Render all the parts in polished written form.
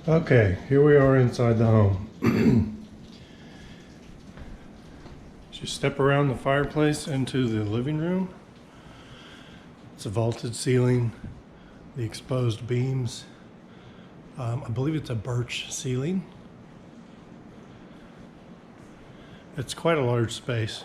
Okay, here we are inside the home. Just step around the fireplace into the living room. It's a vaulted ceiling, the exposed beams. I believe it's a birch ceiling. It's quite a large space.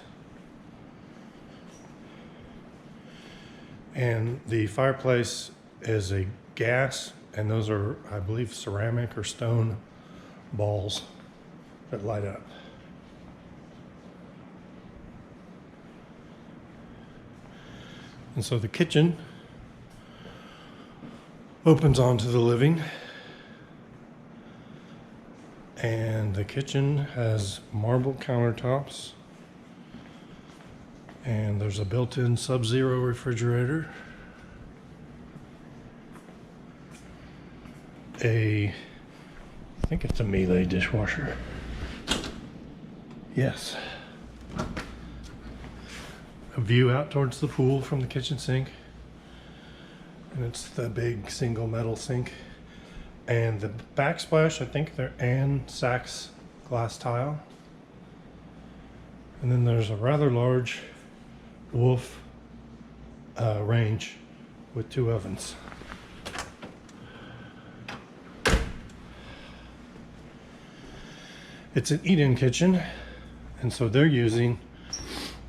And the fireplace is a gas, and those are, I believe, ceramic or stone balls that light up. And so the kitchen opens onto the living, and the kitchen has marble countertops, and there's a built-in Subzero refrigerator, I think it's a Miele dishwasher. Yes. A view out towards the pool from the kitchen sink, and it's the big single metal sink, and the backsplash, I think they're Ann Sachs glass tile, and then there's a rather large Wolf range with 2 ovens. It's an eat-in kitchen, and so they're using,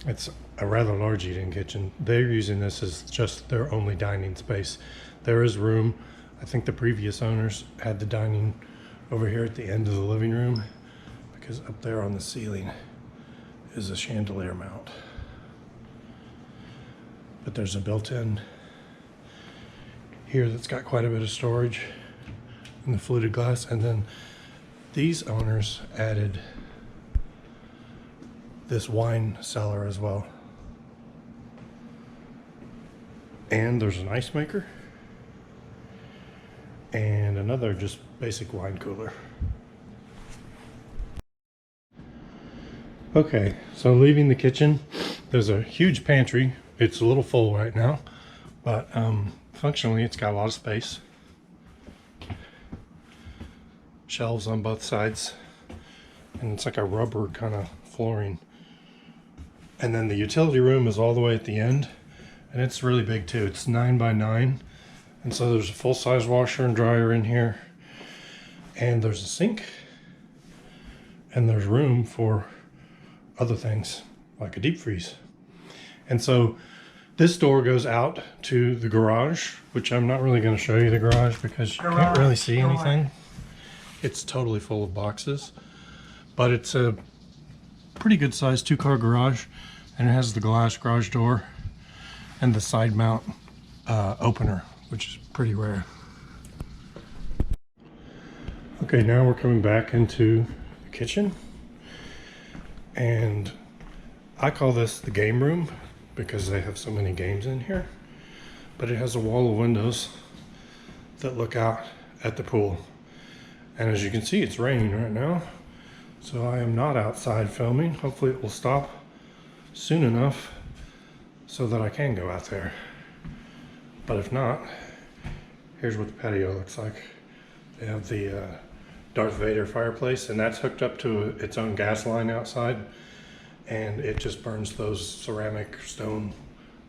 it's a rather large eat-in kitchen. They're using this as just their only dining space. There is room. I think the previous owners had the dining over here at the end of the living room, because up there on the ceiling is a chandelier mount. But there's a built-in here that's got quite a bit of storage in the fluted glass, and then these owners added this wine cellar as well. And there's an ice maker and another just basic wine cooler. Okay, so leaving the kitchen, there's a huge pantry. It's a little full right now, but functionally it's got a lot of space. Shelves on both sides, and it's like a rubber kind of flooring. And then the utility room is all the way at the end, and it's really big too. It's 9 by 9, and so there's a full-size washer and dryer in here, and there's a sink, and there's room for other things like a deep freeze. And so this door goes out to the garage, which I'm not really going to show you the garage because you can't really see anything. It's totally full of boxes, but it's a pretty good sized 2-car garage, and it has the glass garage door and the side mount opener, which is pretty rare. Okay, now we're coming back into the kitchen, and I call this the game room because they have so many games in here, but it has a wall of windows that look out at the pool. And as you can see, it's raining right now, so I am not outside filming. Hopefully it will stop soon enough so that I can go out there. But if not, here's what the patio looks like. They have the Darth Vader fireplace, and that's hooked up to its own gas line outside, and it just burns those ceramic stone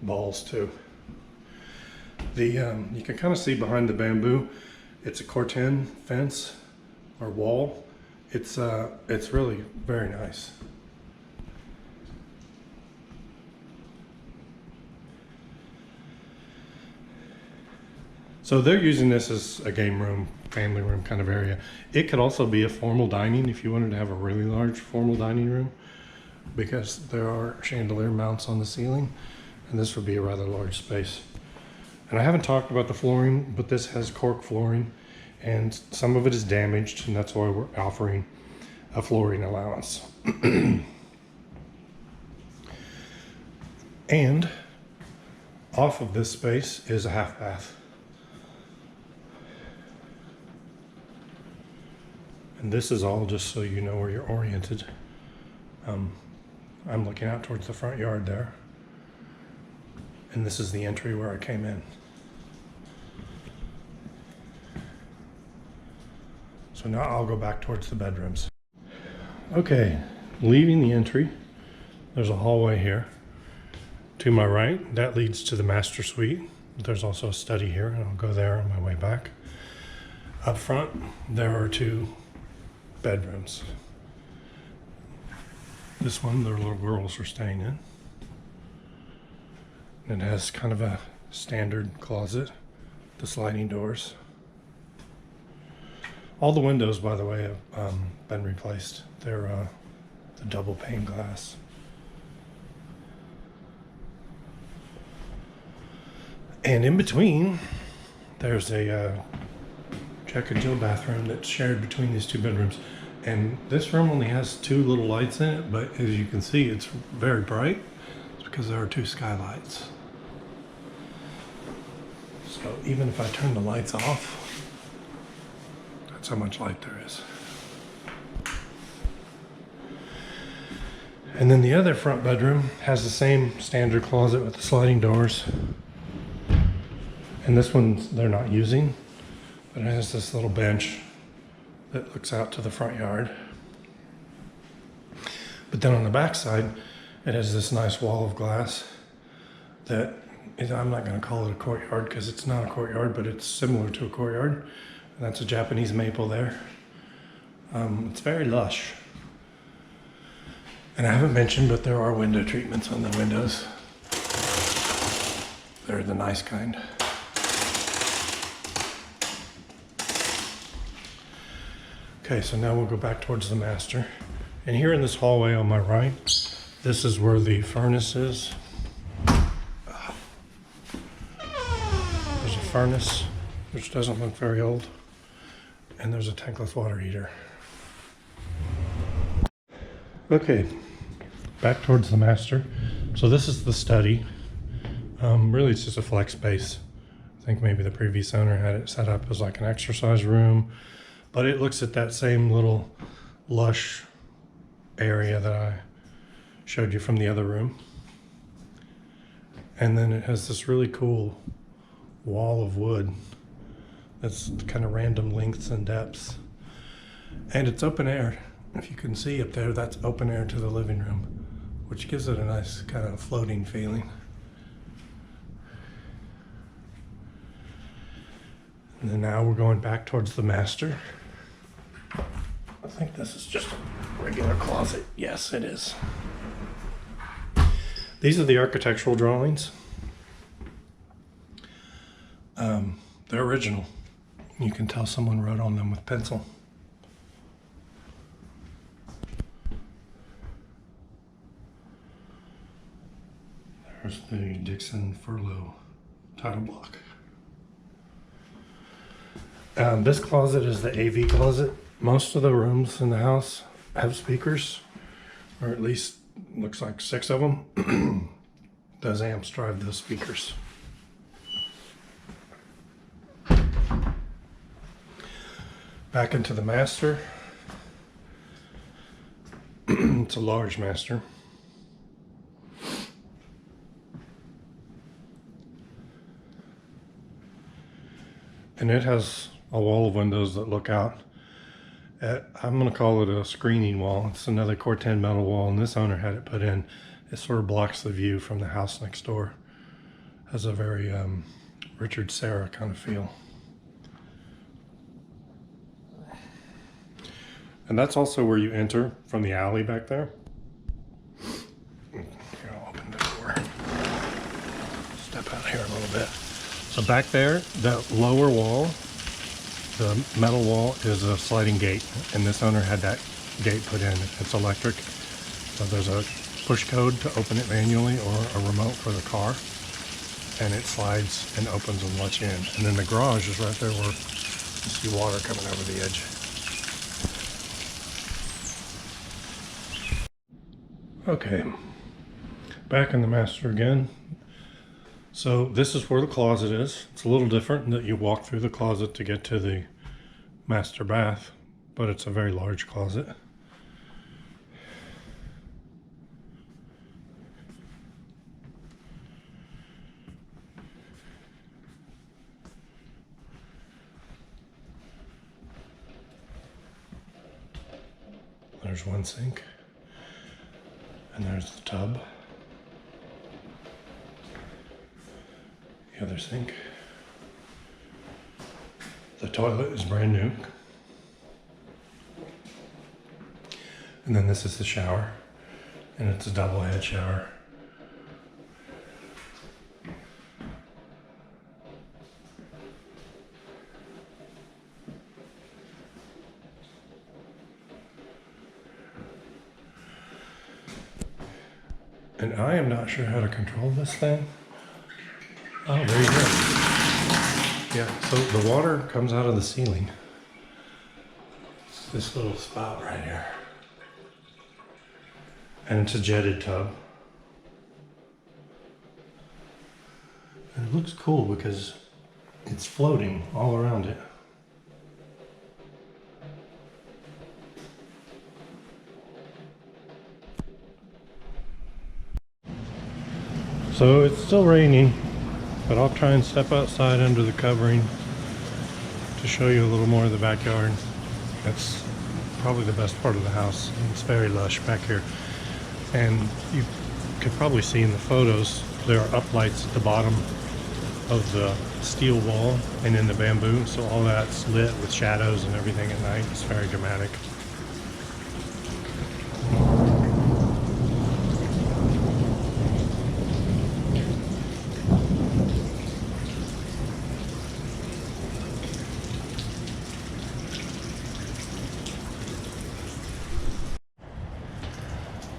balls too. You can kind of see behind the bamboo, it's a corten fence or wall. It's really very nice. So they're using this as a game room, family room kind of area. It could also be a formal dining if you wanted to have a really large formal dining room, because there are chandelier mounts on the ceiling, and this would be a rather large space. And I haven't talked about the flooring, but this has cork flooring, and some of it is damaged, and that's why we're offering a flooring allowance. And off of this space is a half bath. And this is all just so you know where you're oriented. I'm looking out towards the front yard there. And this is the entry where I came in. So now I'll go back towards the bedrooms. Okay, leaving the entry, there's a hallway here. To my right, that leads to the master suite. There's also a study here, and I'll go there on my way back. Up front, there are 2 bedrooms. This one, the little girls are staying in. It has kind of a standard closet, the sliding doors. All the windows, by the way, have been replaced. They're the double pane glass. And in between, there's a Jack and Jill bathroom that's shared between these 2 bedrooms. And this room only has 2 little lights in it, but as you can see, it's very bright. It's because there are 2 skylights. So even if I turn the lights off, that's how much light there is. And then the other front bedroom has the same standard closet with the sliding doors. And this one they're not using, but it has this little bench that looks out to the front yard. But then on the back side, it has this nice wall of glass that I'm not going to call it a courtyard because it's not a courtyard, but it's similar to a courtyard. And that's a Japanese maple there. It's very lush. And I haven't mentioned, but there are window treatments on the windows. They're the nice kind. Okay, so now we'll go back towards the master. And here in this hallway on my right, this is where the furnace is. There's a furnace, which doesn't look very old. And there's a tankless water heater. Okay, back towards the master. So this is the study. Really, it's just a flex space. I think maybe the previous owner had it set up as like an exercise room, but it looks at that same little lush area that I showed you from the other room. And then it has this really cool wall of wood that's kind of random lengths and depths. And it's open air. If you can see up there, that's open air to the living room, which gives it a nice kind of floating feeling. And then now we're going back towards the master. I think this is just a regular closet. Yes, it is. These are the architectural drawings. They're original. You can tell someone wrote on them with pencil. There's the Dixon-Furlow title block. This closet is the AV closet. Most of the rooms in the house have speakers, or at least looks like 6 of them. Those amps drive those speakers. Back into the master. It's a large master. And it has a wall of windows that look out at, I'm going to call it a screening wall. It's another Corten metal wall, and this owner had it put in. It sort of blocks the view from the house next door. Has a very Richard Serra kind of feel. And that's also where you enter from the alley back there. Here, I'll open the door. Step out here a little bit. So back there, that lower wall, the metal wall, is a sliding gate, and this owner had that gate put in. It's electric, so there's a push code to open it manually or a remote for the car, and it slides and opens and lets you in. And then the garage is right there where you see water coming over the edge. Okay, back in the master again. So this is where the closet is. It's a little different in that you walk through the closet to get to the master bath, but it's a very large closet. there's one sink. And there's the tub. The other sink. The toilet is brand new. And then this is the shower. And it's a double head shower. And I am not sure how to control this thing. Oh, there you go. Yeah, so the water comes out of the ceiling. This little spout right here. And it's a jetted tub. And it looks cool because it's floating all around it. So it's still raining, but I'll try and step outside under the covering to show you a little more of the backyard. That's probably the best part of the house. It's very lush back here. And you could probably see in the photos, there are uplights at the bottom of the steel wall and in the bamboo. So all that's lit with shadows and everything at night. It's very dramatic.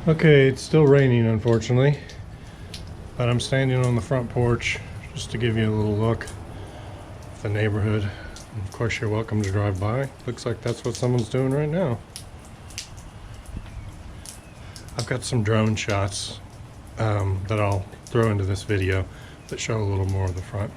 Okay, it's still raining unfortunately, but I'm standing on the front porch just to give you a little look at the neighborhood. And of course, you're welcome to drive by. Looks like that's what someone's doing right now. I've got some drone shots that I'll throw into this video that show a little more of the front.